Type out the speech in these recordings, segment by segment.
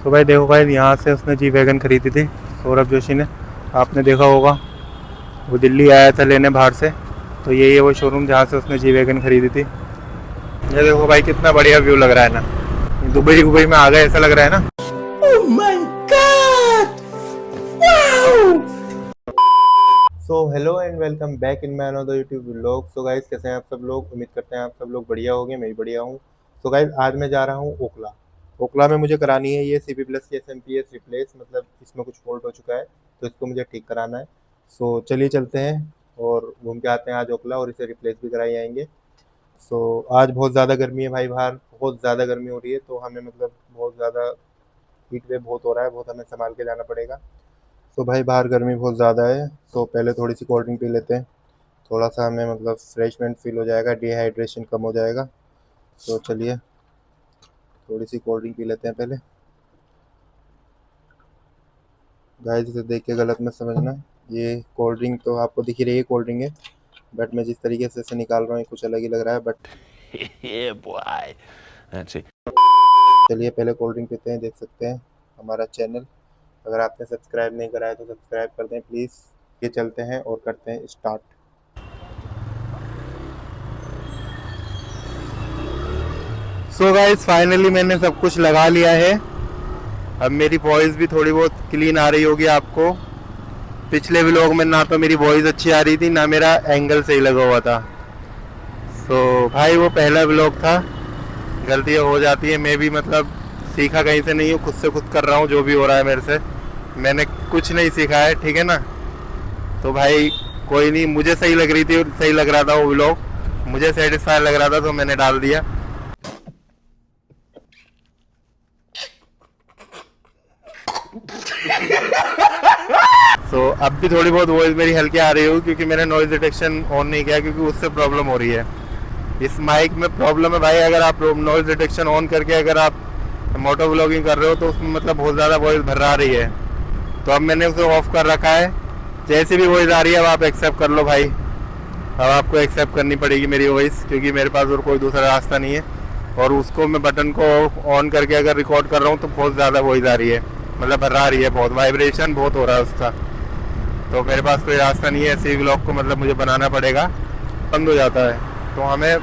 तो भाई देखो भाई, यहाँ से उसने जी वैगन खरीदी थी, सौरभ जोशी ने। आपने देखा होगा, वो दिल्ली आया था लेने बाहर से। तो यही है वो शोरूम जहाँ से उसने जी वैगन खरीदी थी। ये देखो भाई, कितना बढ़िया व्यू लग रहा है ना। दुबई दुबई में आ गए ऐसा लग रहा है ना। Oh my God! Wow! So hello and welcome back in my another YouTube vlog. So guys, कैसे हैं आप सब लोग? उम्मीद करते हैं आप सब लोग बढ़िया होंगे, मैं भी बढ़िया हूँ। सो गाइस, आज मैं जा रहा हूँ ओखला। ओखला में मुझे करानी है ये CP प्लस की SMPS रिप्लेस, मतलब इसमें कुछ फॉल्ट हो चुका है, तो इसको मुझे ठीक कराना है। सो चलिए चलते हैं और घूम के आते हैं आज ओखला, और इसे रिप्लेस भी कराई आएंगे। सो आज बहुत ज़्यादा गर्मी है भाई, बाहर बहुत ज़्यादा गर्मी हो रही है, तो हमें मतलब बहुत ज़्यादा हीट वेव बहुत हो रहा है, बहुत हमें संभाल के जाना पड़ेगा। तो भाई बाहर गर्मी बहुत ज़्यादा है, तो पहले थोड़ी सी कोल्ड ड्रिंक पी लेते हैं। थोड़ा सा हमें मतलब फ्रेशमेंट फील हो जाएगा, डिहाइड्रेशन कम हो जाएगा। तो चलिए थोड़ी सी कोल्ड ड्रिंक पी लेते हैं पहले। गाइस, इसे देख के गलत मत समझना, ये कोल्ड ड्रिंक तो आपको दिख ही रही है कोल्ड ड्रिंक है, बट मैं जिस तरीके से इसे निकाल रहा हूँ ये कुछ अलग ही लग रहा है, but Yeah, boy. That's it. चलिए पहले कोल्ड ड्रिंक पीते हैं। देख सकते हैं हमारा चैनल, अगर आपने सब्सक्राइब नहीं करा है तो सब्सक्राइब कर दें प्लीज़। ये चलते हैं और करते हैं स्टार्ट। सो गाइस, फाइनली मैंने सब कुछ लगा लिया है। अब मेरी वॉइस भी थोड़ी बहुत क्लीन आ रही होगी आपको। पिछले व्लॉग में ना तो मेरी वॉइस अच्छी आ रही थी, ना मेरा एंगल सही लगा हुआ था। तो भाई वो पहला व्लॉग था, गलतियाँ हो जाती है। मैं भी मतलब सीखा कहीं से नहीं हूँ, खुद से खुद कर रहा हूँ जो भी हो रहा है मेरे से। मैंने कुछ नहीं सीखा है, ठीक है ना। तो भाई कोई नहीं, मुझे सही लग रही थी, सही लग रहा था वो व्लॉग, मुझे सेटिस्फाई लग रहा था, तो मैंने डाल दिया। अब भी थोड़ी बहुत वॉइस मेरी हल्की आ रही होगी, क्योंकि मैंने नॉइज डिटेक्शन ऑन नहीं किया, क्योंकि उससे प्रॉब्लम हो रही है। इस माइक में प्रॉब्लम है भाई, अगर आप नॉइज डिटेक्शन ऑन करके अगर आप मोटो व्लॉगिंग कर रहे हो तो उसमें मतलब बहुत ज़्यादा वॉइस भर आ रही है। तो अब मैंने उसे ऑफ कर रखा है। जैसी भी वॉइस आ रही है अब आप एक्सेप्ट कर लो भाई। अब आपको एक्सेप्ट करनी पड़ेगी मेरी वॉइस, क्योंकि मेरे पास और कोई दूसरा रास्ता नहीं है। और उसको मैं बटन को ऑन करके अगर रिकॉर्ड कर रहा हूँ तो बहुत ज़्यादा वॉइस आ रही है, मतलब भर्रा रही है, बहुत वाइब्रेशन बहुत हो रहा है उसका। तो मेरे पास कोई रास्ता नहीं है, ऐसे व्लॉग को मतलब मुझे बनाना पड़ेगा, बंद हो जाता है। तो हमें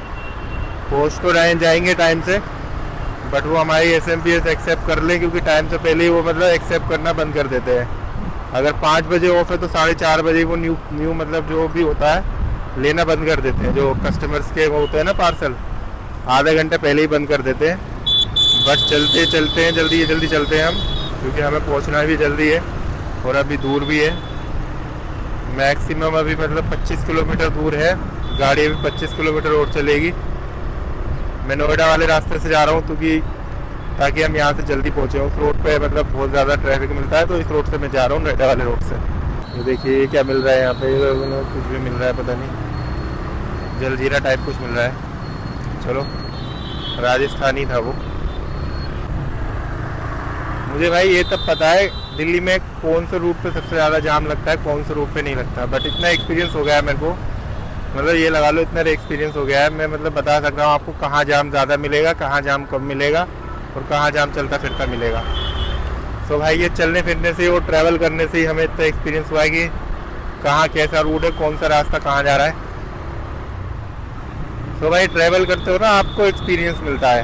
पोस्ट तो जाएंगे टाइम से, बट वो हमारी SMPS एक्सेप्ट कर ले, क्योंकि टाइम से पहले ही वो मतलब एक्सेप्ट करना बंद कर देते हैं। अगर 5 बजे ऑफ है तो 4:30 बजे वो न्यू मतलब जो भी होता है लेना बंद कर देते हैं। जो कस्टमर्स के होते हैं ना पार्सल, आधे घंटे पहले ही बंद कर देते हैं। बट चलते चलते हैं, जल्दी जल्दी चलते हैं हम, क्योंकि हमें पहुंचना भी जल्दी है और अभी दूर भी है। मैक्सिमम अभी मतलब 25 किलोमीटर दूर है, गाड़ी अभी 25 किलोमीटर और चलेगी। मैं नोएडा वाले रास्ते से जा रहा हूँ, क्योंकि ताकि हम यहाँ से जल्दी पहुँचे। उस रोड पे मतलब बहुत ज़्यादा ट्रैफिक मिलता है, तो इस रोड से मैं जा रहा हूँ, नोएडा वाले रोड से। ये देखिए क्या मिल रहा है यहाँ पे, कुछ भी मिल रहा है, पता नहीं, जलजीरा टाइप कुछ मिल रहा है। चलो, राजस्थानी था वो। मुझे भाई ये तब पता है दिल्ली में कौन से रूट पे सबसे ज़्यादा जाम लगता है, कौन से रूट पे नहीं लगता। बट इतना एक्सपीरियंस हो गया है मेरे को, मतलब ये लगा लो इतना एक्सपीरियंस हो गया है, मैं मतलब बता सकता हूँ आपको कहाँ जाम ज़्यादा मिलेगा, कहाँ जाम कम मिलेगा, और कहाँ जाम चलता फिरता मिलेगा। तो भाई ये चलने फिरने से और ट्रैवल करने से ही हमें इतना एक्सपीरियंस हुआ है कि कहाँ कैसा रूट है, कौन सा रास्ता कहाँ जा रहा है। तो भाई ट्रैवल करते हो ना, आपको एक्सपीरियंस मिलता है।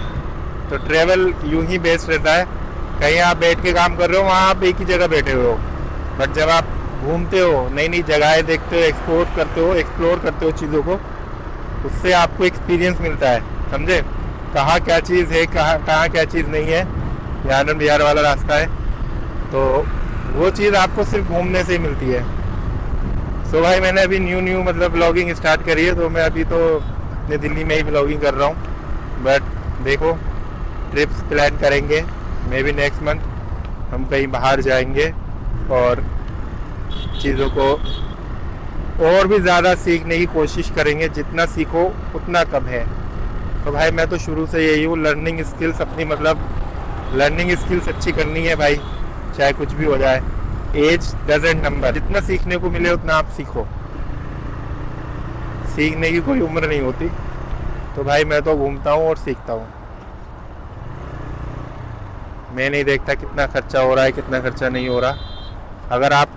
तो ट्रैवल यूं ही बेस्ट रहता है। कहीं आप बैठ के काम कर रहे हो, वहाँ आप एक ही जगह बैठे हुए हो, बट जब आप घूमते हो, नई नई जगहें देखते हो, एक्सप्लोर करते हो चीज़ों को, उससे आपको एक्सपीरियंस मिलता है, समझे। कहाँ क्या चीज़ है, कहाँ क्या चीज़ नहीं है। ये आनंद विहार वाला रास्ता है, तो वो चीज़ आपको सिर्फ घूमने से ही मिलती है। सो भाई मैंने अभी न्यू मतलब ब्लॉगिंग स्टार्ट करी है, तो मैं अभी तो अपने दिल्ली में ही ब्लॉगिंग कर रहा हूँ। बट देखो, ट्रिप्स प्लान करेंगे, मे बी नेक्स्ट मंथ हम कहीं बाहर जाएंगे और चीज़ों को और भी ज़्यादा सीखने की कोशिश करेंगे। जितना सीखो उतना कम है। तो भाई मैं तो शुरू से यही हूँ, लर्निंग स्किल्स अपनी मतलब लर्निंग स्किल्स अच्छी करनी है भाई, चाहे कुछ भी हो जाए। एज डजेंट नंबर, जितना सीखने को मिले उतना आप सीखो, सीखने की कोई उम्र नहीं होती। तो भाई मैं तो घूमता हूँ और सीखता हूँ। मैं नहीं देखता कितना खर्चा हो रहा है कितना खर्चा नहीं हो रहा। अगर आप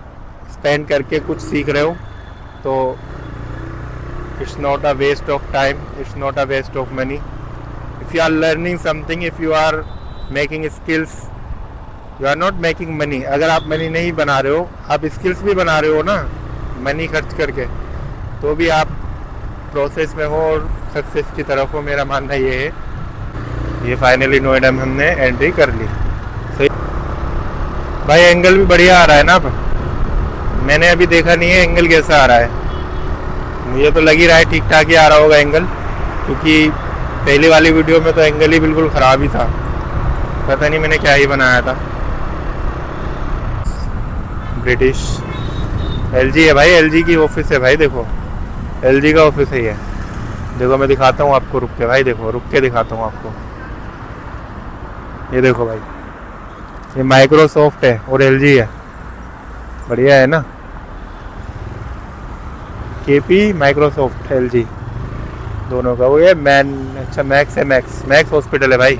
स्पेंड करके कुछ सीख रहे हो तो it's not a waste of time, it's not a waste of money. If you are learning something, if you are making skills, you are not making money. अगर आप मनी नहीं बना रहे हो, आप स्किल्स भी बना रहे हो ना मनी खर्च करके, तो भी आप प्रोसेस में हो और सक्सेस की तरफ हो। मेरा मानना ये है। ये फाइनली नोएडा में हमने एंट्री कर ली। सही भाई, एंगल भी बढ़िया आ रहा है ना। अब मैंने अभी देखा नहीं है एंगल कैसा आ रहा है, मुझे तो लग ही रहा है ठीक ठाक ही आ रहा होगा एंगल, क्योंकि पहली वाली वीडियो में तो एंगल ही बिल्कुल ख़राब ही था। पता नहीं मैंने क्या ही बनाया था। ब्रिटिश LG है भाई, LG की ऑफिस है भाई। देखो LG का ऑफिस है ये। देखो मैं दिखाता हूँ आपको, रुक के भाई, देखो रुक के दिखाता हूँ आपको। ये देखो भाई, ये माइक्रोसॉफ्ट है और LG है। बढ़िया है ना। KP माइक्रोसॉफ्ट LG दोनों का। वो ये मैन, अच्छा मैक्स है, मैक्स हॉस्पिटल है भाई।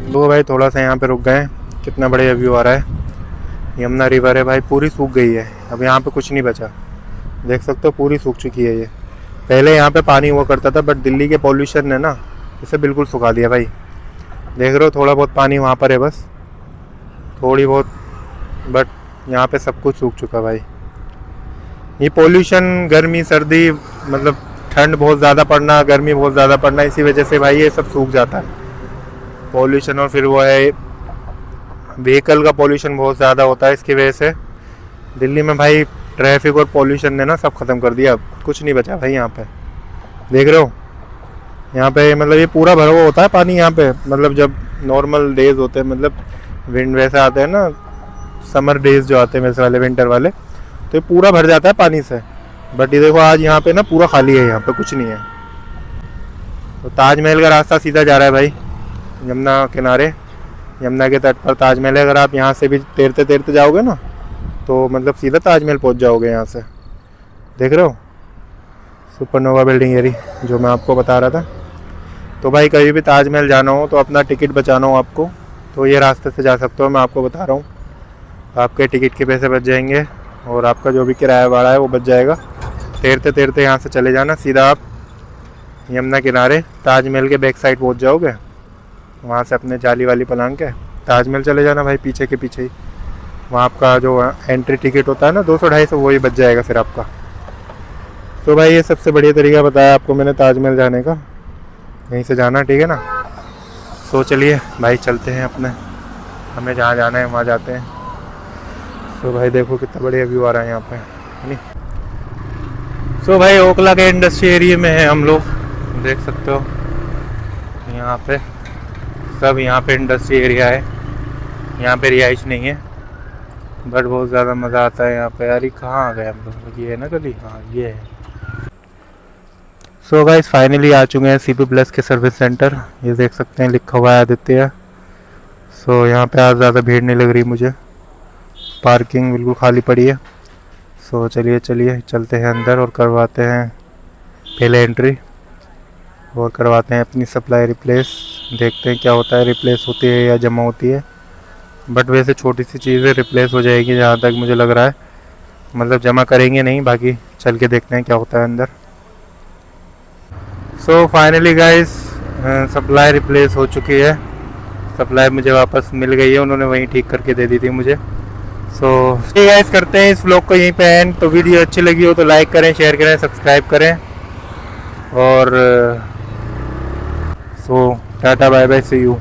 तो भाई थोड़ा सा यहाँ पे रुक गए। कितना बढ़िया व्यू आ रहा है। यमुना रिवर है भाई, पूरी सूख गई है। अब यहाँ पे कुछ नहीं बचा, देख सकते हो पूरी सूख चुकी है ये। पहले यहाँ पे पानी हुआ करता था, बट दिल्ली के पॉल्यूशन ने ना इसे बिल्कुल सुखा दिया भाई। देख रहे हो थोड़ा बहुत पानी वहाँ पर है, बस थोड़ी बहुत, बट यहाँ पे सब कुछ सूख चुका भाई। ये पॉल्यूशन, गर्मी सर्दी, मतलब ठंड बहुत ज़्यादा पड़ना, गर्मी बहुत ज़्यादा पड़ना, इसी वजह से भाई ये सब सूख जाता है पॉल्यूशन। और फिर वो है व्हीकल का पॉल्यूशन बहुत ज़्यादा होता है, इसकी वजह से दिल्ली में भाई ट्रैफिक और पॉल्यूशन ने ना सब ख़त्म कर दिया। अब कुछ नहीं बचा भाई यहाँ पे। देख रहे हो यहाँ पे, मतलब ये पूरा भरा हुआ होता है पानी यहाँ पे। मतलब जब नॉर्मल डेज होते हैं, मतलब विंड वैसे आते हैं ना, समर डेज जो आते हैं वैसे वाले, विंटर वाले, तो ये पूरा भर जाता है पानी से। बट ये देखो आज यहाँ पे ना पूरा खाली है, यहाँ पे कुछ नहीं है। तो ताजमहल का रास्ता सीधा जा रहा है भाई, यमुना किनारे, यमुना के तट पर ताजमहल है। अगर आप यहाँ से भी तैरते तैरते जाओगे ना, तो मतलब सीधा ताजमहल पहुँच जाओगे यहाँ से। देख रहे हो सुपरनोवा बिल्डिंग एरी जो मैं आपको बता रहा था। तो भाई कभी भी ताजमहल जाना हो तो अपना टिकट बचाना हो आपको, तो ये रास्ते से जा सकते हो। मैं आपको बता रहा हूँ, आपके टिकट के पैसे बच जाएंगे और आपका जो भी किराया भाड़ा है वो बच जाएगा। तैरते तैरते यहाँ से चले जाना, सीधा आप यमुना किनारे ताजमहल के बैक साइड पहुँच जाओगे। वहाँ से अपने जाली वाली पलांग के ताजमहल चले जाना भाई, पीछे के पीछे ही। वहाँ आपका जो एंट्री टिकट होता है ना 200-250, वही बच जाएगा फिर आपका। तो भाई ये सबसे बढ़िया तरीका बताया आपको मैंने ताजमहल जाने का, यहीं से जाना, ठीक है ना। सो चलिए भाई चलते हैं अपने, हमें जहाँ जाना है वहाँ जाते हैं। तो भाई देखो कितना बढ़िया व्यू आ रहा है यहाँ पे, नहीं। सो भाई ओखला के इंडस्ट्री एरिया में है हम लोग, देख सकते हो यहाँ पे सब, यहाँ पे इंडस्ट्री एरिया है। यहाँ पे रिहाइश नहीं है, बट बहुत ज़्यादा मज़ा आता है यहाँ पे। यार ये कहाँ आ गए हम लोग, ये है ना गली, हाँ ये है। सो गाइस फाइनली आ चुके हैं CP प्लस के सर्विस सेंटर। ये देख सकते हैं लिखा हुआ है आदित्य। सो यहाँ पे आज ज़्यादा भीड़ नहीं लग रही मुझे, पार्किंग बिल्कुल खाली पड़ी है। सो चलिए चलते हैं अंदर और करवाते हैं पहले एंट्री और करवाते हैं अपनी सप्लाई रिप्लेस। देखते हैं क्या होता है, रिप्लेस होती है या जमा होती है। बट वैसे छोटी सी चीज़ है, रिप्लेस हो जाएगी जहाँ तक मुझे लग रहा है। मतलब जमा करेंगे नहीं, बाकी चल के देखते हैं क्या होता है अंदर। So finally guys supply replace हो चुकी है। सप्लाई मुझे वापस मिल गई है, उन्होंने वहीं ठीक करके दे दी थी मुझे। सो गाइस करते हैं इस व्लॉग को यहीं पे एंड। तो वीडियो अच्छी लगी हो तो लाइक करें, शेयर करें, सब्सक्राइब करें और so tata bye bye, see you.